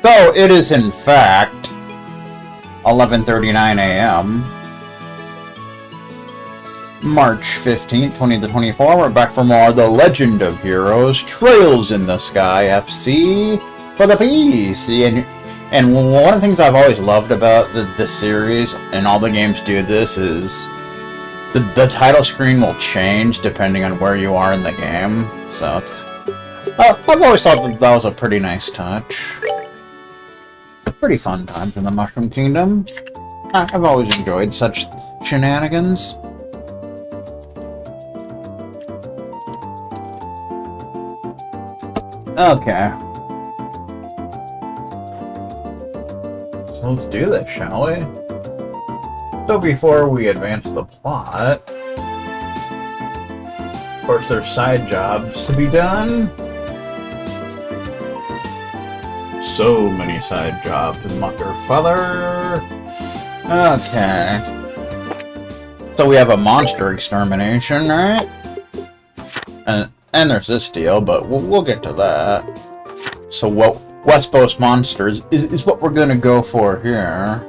So it is in fact 11:39 a.m. March 15th, 2024. We're back for more The Legend of Heroes Trails in the Sky FC for the PC. And one of the things I've always loved about the series, and all the games do this, is the title screen will change depending on where you are in the game. So I've always thought that was a pretty nice touch. Pretty fun times in the Mushroom Kingdom. I've always enjoyed such shenanigans. Okay. So let's do this, shall we? So before we advance the plot, of course there's side jobs to be done. So many side jobs, motherfucker. Okay. So we have a monster extermination, right? And there's this deal, but we'll get to that. So what West Coast Monsters is what we're gonna go for here.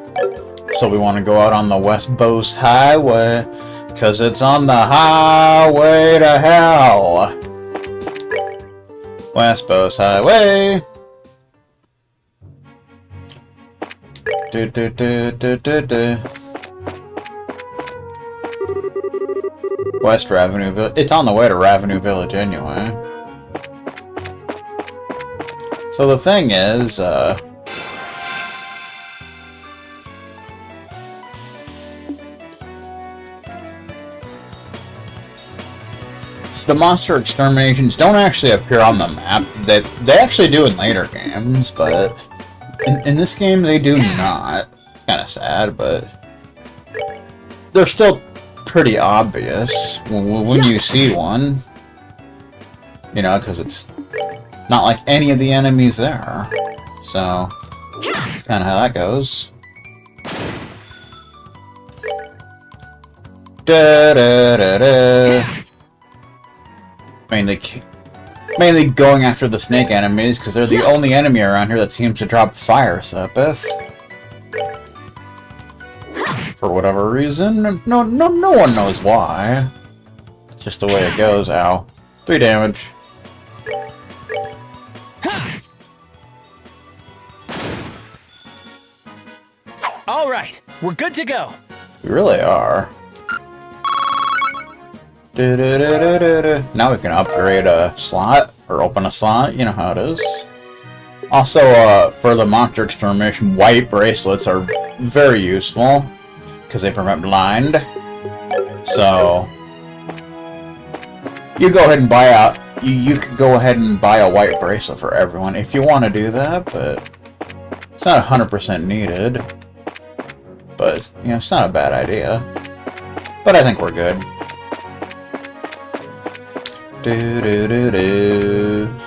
So we want to go out on the West Coast Highway, cause it's on the highway to hell. West Coast Highway. West Ravenue Village. It's on the way to Ravenue Village anyway. So the thing is, the monster exterminations don't actually appear on the map. They actually do in later games, but in this game they do not. Kind of sad, but they're still pretty obvious when you see one. You know, because it's not like any of the enemies there. So that's kind of how that goes. Mainly going after the snake enemies, because they're the only enemy around here that seems to drop fire Sepith. For whatever reason. No one knows why. It's just the way it goes. Ow. 3 damage. Alright, we're good to go. We really are. Now we can upgrade a slot, or open a slot, you know how it is. Also, for the monster extermination, white bracelets are very useful, because they prevent blind. So, you go ahead and buy out, you could go ahead and buy a white bracelet for everyone if you want to do that, but it's not 100% needed. But, you know, it's not a bad idea. But I think we're good.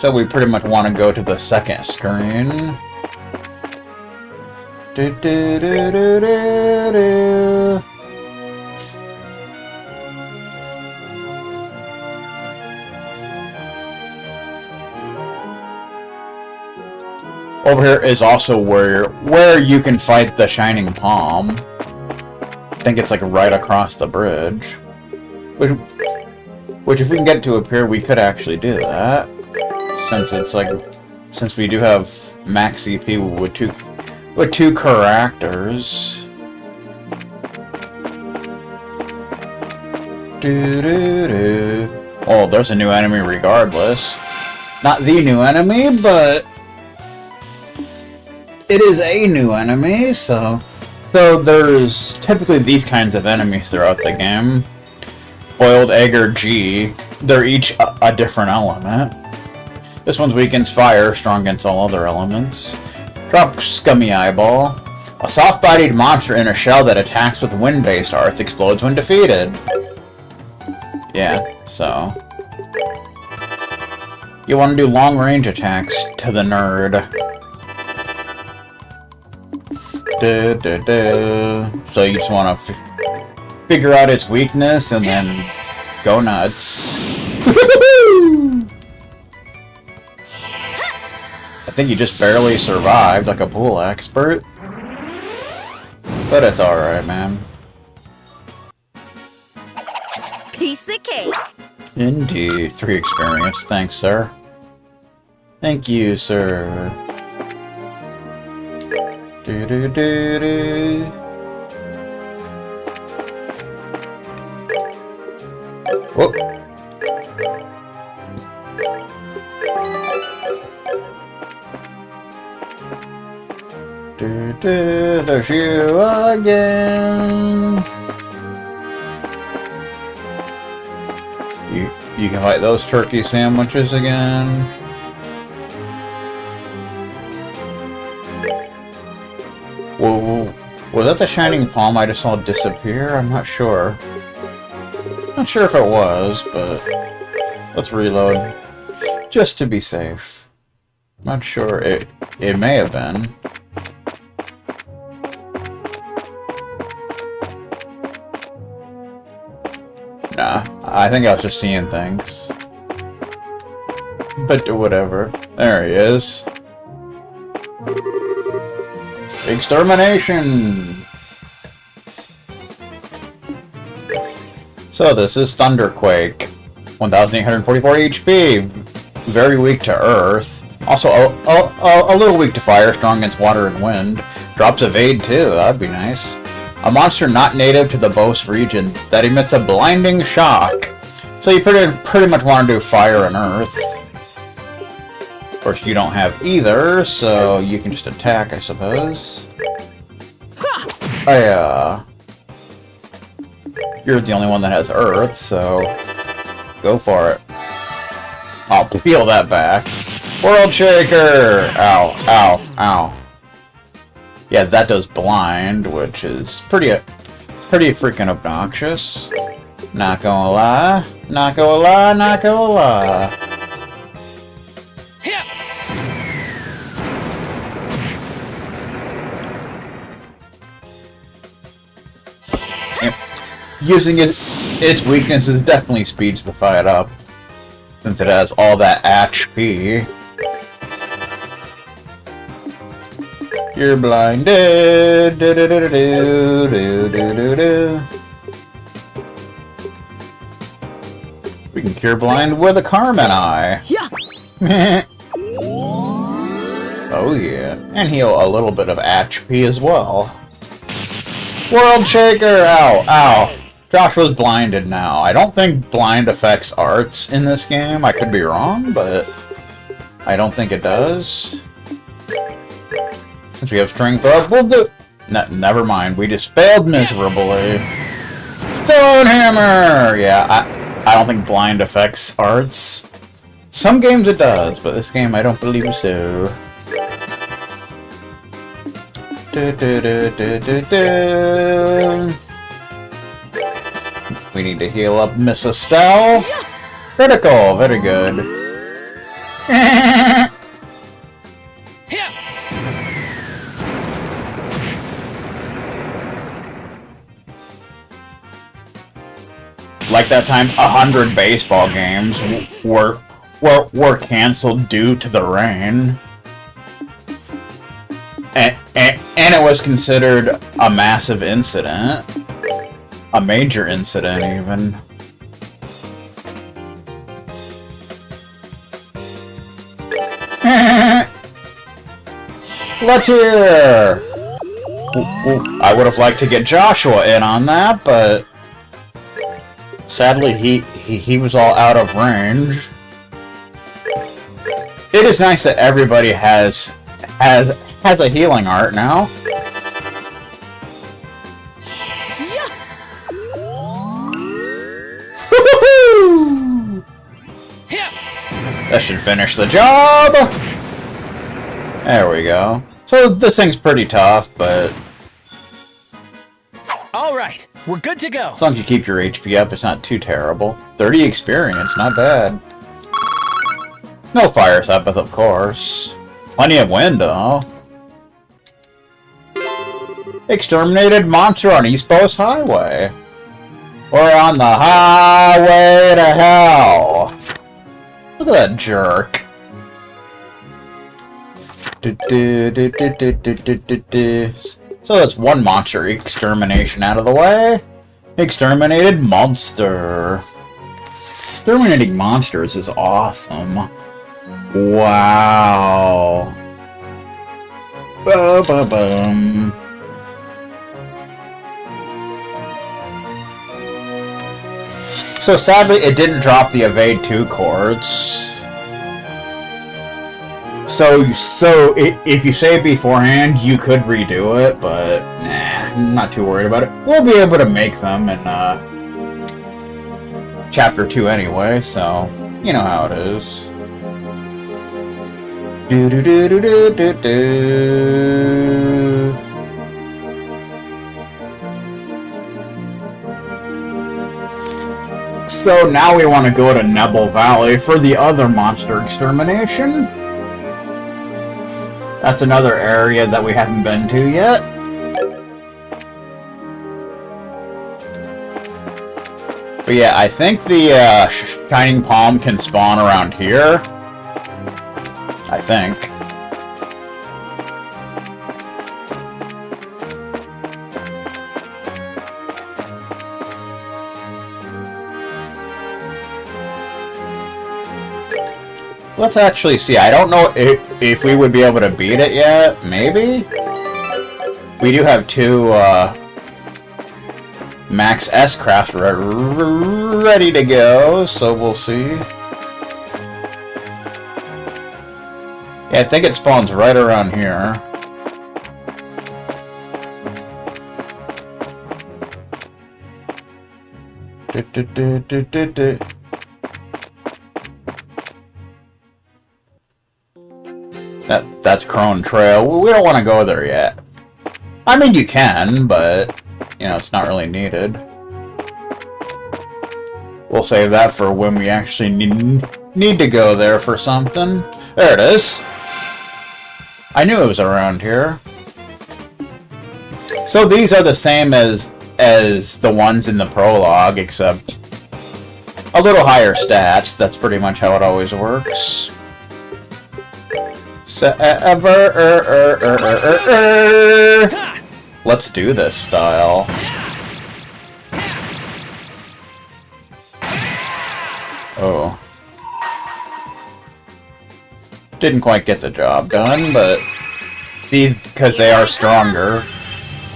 So we pretty much want to go to the second screen. Over here is also where you can fight the Shining Palm. I think it's like right across the bridge. Which if we can get to up here, we could actually do that. Since we do have max CP with two characters. Oh, there's a new enemy regardless. Not the new enemy, but it is a new enemy, so there's typically these kinds of enemies throughout the game. Boiled Egg or G, they're each a different element. This one's weak against fire, strong against all other elements. Drop Scummy Eyeball. A soft-bodied monster in a shell that attacks with wind-based arts explodes when defeated. Yeah, so you want to do long-range attacks to the nerd. So you just want to figure out its weakness and then go nuts. think you just barely survived, like a pool expert. But it's alright, man. Piece of cake. Indeed. 3 experience. Thanks, sir. Thank you, sir. Do-do-do-do. Whoop. There's you again. You can fight those turkey sandwiches again. Whoa, was that the shining palm I just saw disappear? I'm not sure. Not sure if it was, but let's reload just to be safe. Not sure. It may have been. Nah, I think I was just seeing things. But whatever. There he is. Extermination! So this is Quake. 1,844 HP. Very weak to Earth. Also a little weak to fire, strong against water and wind. Drops evade too, that'd be nice. A monster not native to the Bose region that emits a blinding shock. So you pretty much want to do fire and earth. Of course, you don't have either, so you can just attack, I suppose. You're the only one that has earth, so go for it. I'll peel that back. World Shaker! Ow, ow, ow. Yeah, that does blind, which is pretty freaking obnoxious. Not gonna lie, not gonna lie, not gonna lie. Using its weaknesses definitely speeds the fight up, since it has all that HP. You're blinded. Do, do, do, do, do, do, do, do. We can cure blind with a Carmen Eye. Yeah. Oh yeah, and heal a little bit of HP as well. World Shaker! Ow, ow. Josh was blinded now. I don't think blind affects arts in this game. I could be wrong, but I don't think it does. Since we have strength up, we'll do... never mind. We just failed miserably. Stonehammer! Yeah, I don't think blind affects arts. Some games it does, but this game I don't believe so. We need to heal up Miss Estelle. Critical, very good. Like that time 100 baseball games were canceled due to the rain. And it was considered a massive incident. A major incident, even. Latier! I would have liked to get Joshua in on that, but sadly he was all out of range. It is nice that everybody has a healing art now. Woohoo! That should finish the job. There we go. So this thing's pretty tough, but all right, we're good to go. As long as you keep your HP up, it's not too terrible. 30 experience, not bad. No fire sabbath, of course. Plenty of wind, though. Exterminated monster on East Coast Highway. We're on the highway to hell. Look at that jerk. So that's one monster extermination out of the way. Exterminated monster. Exterminating monsters is awesome. Wow. Ba-ba-bum. So sadly, it didn't drop the Evade 2 chords. So if you say it beforehand, you could redo it, but nah, I'm not too worried about it. We'll be able to make them in Chapter 2 anyway, so you know how it is. Do do do do do do do. So now we want to go to Nebel Valley for the other monster extermination. That's another area that we haven't been to yet. But yeah, I think the Shining Palm can spawn around here. I think. Let's actually see. I don't know if we would be able to beat it yet. Maybe? We do have 2 Max S-Crafts ready to go, so we'll see. Yeah, I think it spawns right around here. That's Crone Trail. We don't want to go there yet. I mean, you can, but you know, it's not really needed. We'll save that for when we actually need to go there for something. There it is. I knew it was around here. So these are the same as the ones in the prologue, except a little higher stats. That's pretty much how it always works. Let's do this style. Oh. Didn't quite get the job done, but because they are stronger.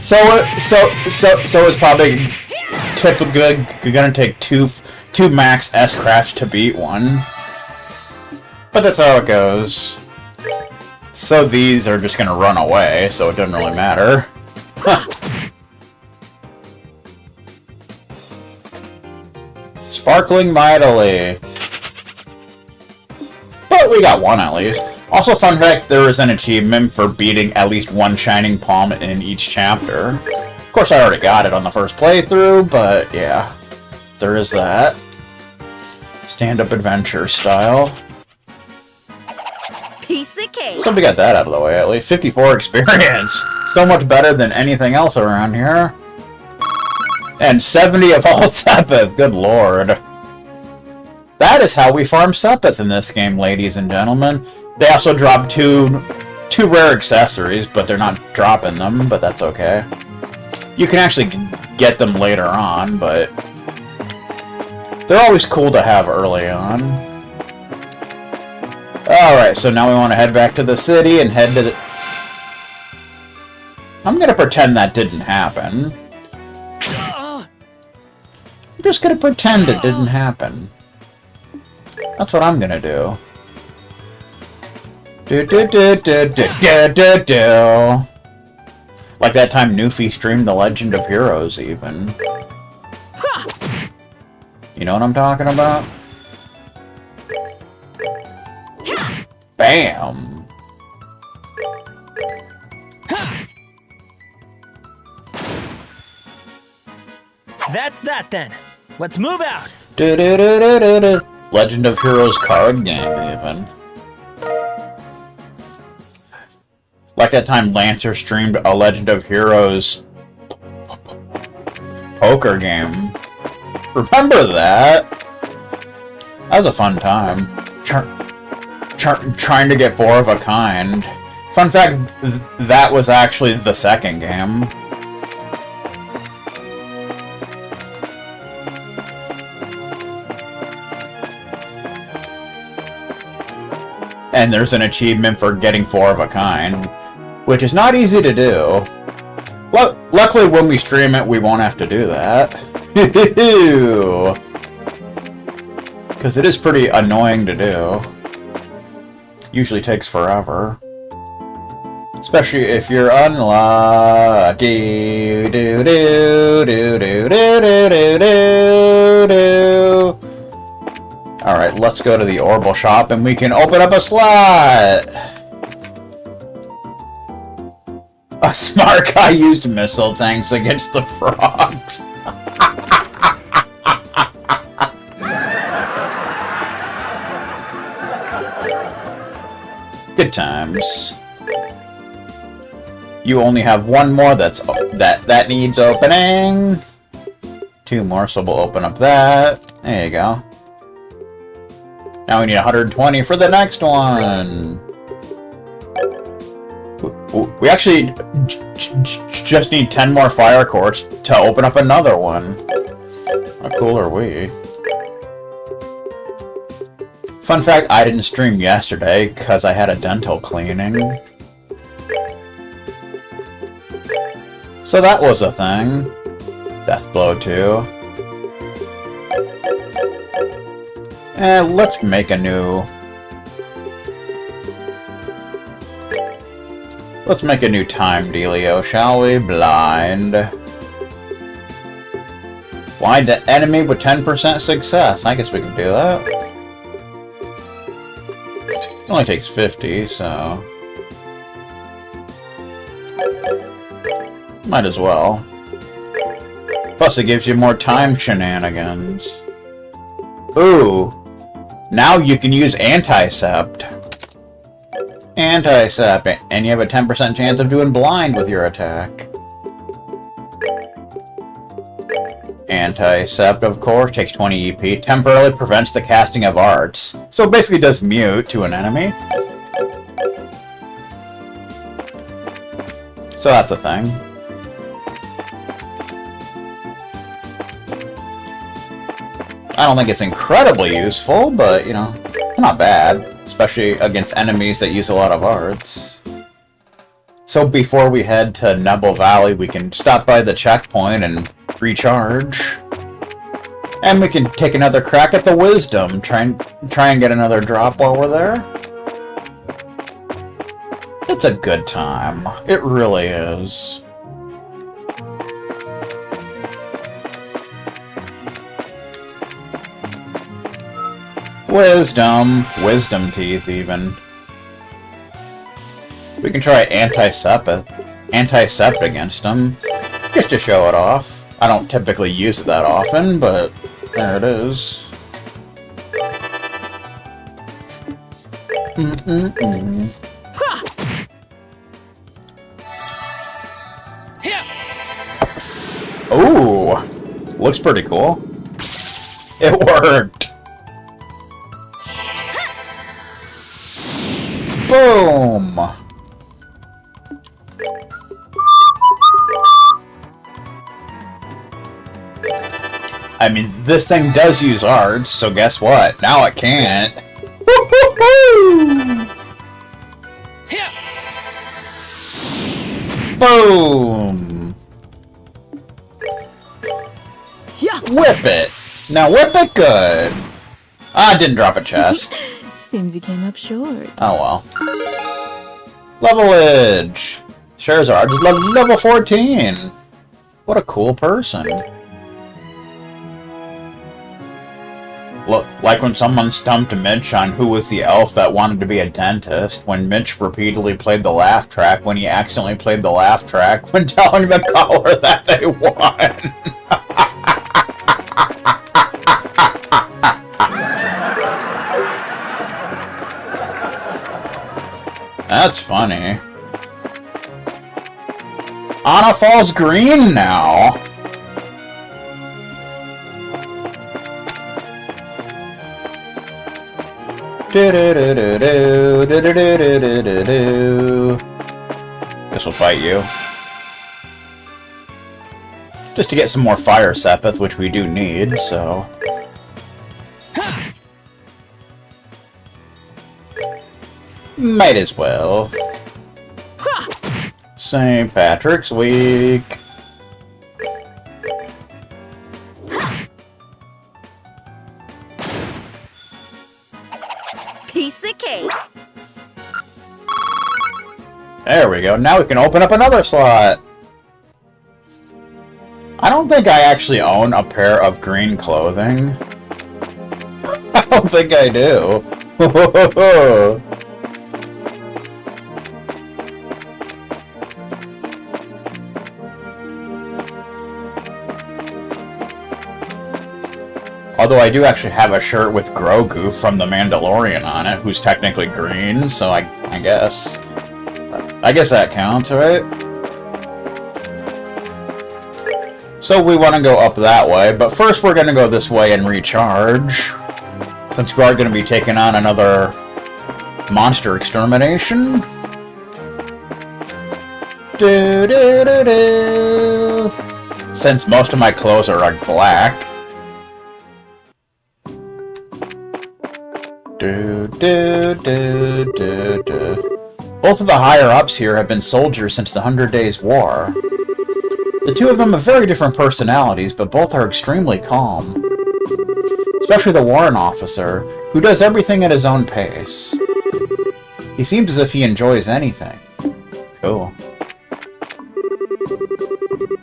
So it's probably typically gonna take two max S-Crafts to beat one. But that's how it goes. So these are just gonna run away, so it doesn't really matter. Sparkling mightily. But we got one at least. Also, fun fact, there is an achievement for beating at least one Shining Palm in each chapter. Of course, I already got it on the first playthrough, but yeah. There is that. Stand-up adventure style. Piece of cake. So we got that out of the way at least. 54 experience. So much better than anything else around here. And 70 of all Sepith. Good lord. That is how we farm Sepith in this game, ladies and gentlemen. They also drop two rare accessories, but they're not dropping them, but that's okay. You can actually get them later on, but they're always cool to have early on. Alright, so now we want to head back to the city and head to the... I'm gonna pretend that didn't happen. I'm just gonna pretend it didn't happen. That's what I'm gonna do. Like that time Newfie streamed The Legend of Heroes, even. You know what I'm talking about? Bam! That's that then. Let's move out. Legend of Heroes card game, even. Like that time Lancer streamed a Legend of Heroes poker game. Remember that? That was a fun time. Trying to get 4 of a kind. If Fun fact, that was actually the second game. And there's an achievement for getting 4 of a kind, which is not easy to do. Luckily, when we stream it, we won't have to do that. Because it is pretty annoying to do. Usually takes forever. Especially if you're unlucky. Do do do do do do do do. Alright, let's go to the Orbital shop and we can open up a slot! A smart guy used missile tanks against the frogs. Good times. You only have one more that needs opening. 2 more, so we'll open up that. There you go. Now we need 120 for the next one. We actually just need 10 more fire cores to open up another one. How cool are we? Fun fact, I didn't stream yesterday because I had a dental cleaning. So that was a thing. Death Blow 2. And let's make a new... Let's make a new time dealio, shall we? Blind. Blind to enemy with 10% success. I guess we can do that. It only takes 50, so... Might as well. Plus it gives you more time shenanigans. Ooh! Now you can use Anti-Sept. Anti-Sept, and you have a 10% chance of doing blind with your attack. Anti-Sept, of course, takes 20 EP, temporarily prevents the casting of arts. So it basically does mute to an enemy. So that's a thing. I don't think it's incredibly useful, but, you know, not bad. Especially against enemies that use a lot of arts. So before we head to Nebel Valley, we can stop by the checkpoint and recharge. And we can take another crack at the Wisdom. Try and get another drop while we're there. It's a good time. It really is. Wisdom. Wisdom teeth, even. We can try Anti-Sept against them. Just to show it off. I don't typically use it that often, but there it is. Ooh! Looks pretty cool. It worked! Boom! I mean, this thing does use arts, so guess what? Now it can't. Woo-hoo-hoo! Boom! Whip it! Now whip it good! Ah, I didn't drop a chest. Seems you came up short. Oh well. Levelage! Charizard, level 14! What a cool person. Look, like when someone stumped Mitch on who was the elf that wanted to be a dentist, when Mitch repeatedly played the laugh track when he accidentally played the laugh track when telling the caller that they won. That's funny. Anna falls green now. Do do do do do do do do do do do. guess we'll fight you. Just to get some more fire Sepith, which we do need, so... Might as well. St. Patrick's Week. Piece of cake. There we go. Now we can open up another slot. I don't think I actually own a pair of green clothing. I don't think I do. Although I do actually have a shirt with Grogu from The Mandalorian on it, who's technically green, so I guess. I guess that counts, right? So we want to go up that way, but first we're going to go this way and recharge. Since we are going to be taking on another monster extermination. Do-do-do-do. Since most of my clothes are like black. Both of the higher-ups here have been soldiers since the 100 Days War. The two of them have very different personalities, but both are extremely calm. Especially the warrant officer, who does everything at his own pace. He seems as if he enjoys anything. Cool.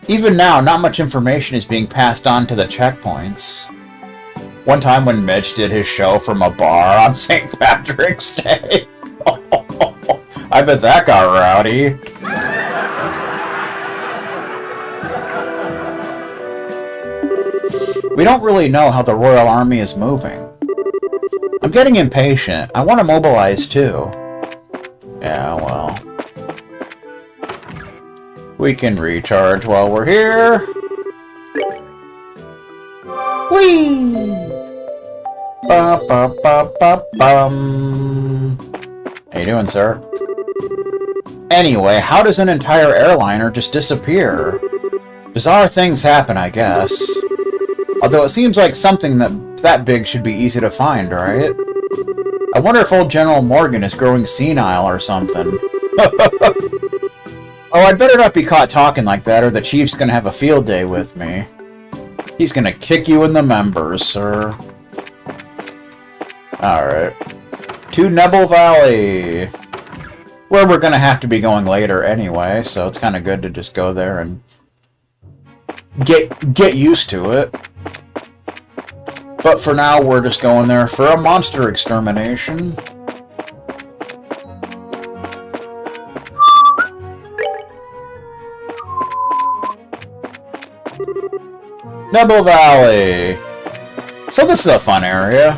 Even now, not much information is being passed on to the checkpoints. One time when Mitch did his show from a bar on St. Patrick's Day. I bet that got rowdy. We don't really know how the Royal Army is moving. I'm getting impatient. I want to mobilize too. Yeah, well. We can recharge while we're here. Whee! Ba ba ba ba bum. How you doing, sir? Anyway, how does an entire airliner just disappear? Bizarre things happen, I guess. Although it seems like something that big should be easy to find, right? I wonder if old General Morgan is growing senile or something. Oh, I'd better not be caught talking like that, or the Chief's gonna have a field day with me. He's gonna kick you in the members, sir. Alright. To Nebel Valley! Where we're gonna have to be going later anyway, so it's kinda good to just go there and get used to it. But for now, we're just going there for a monster extermination. Nebel Valley! So this is a fun area.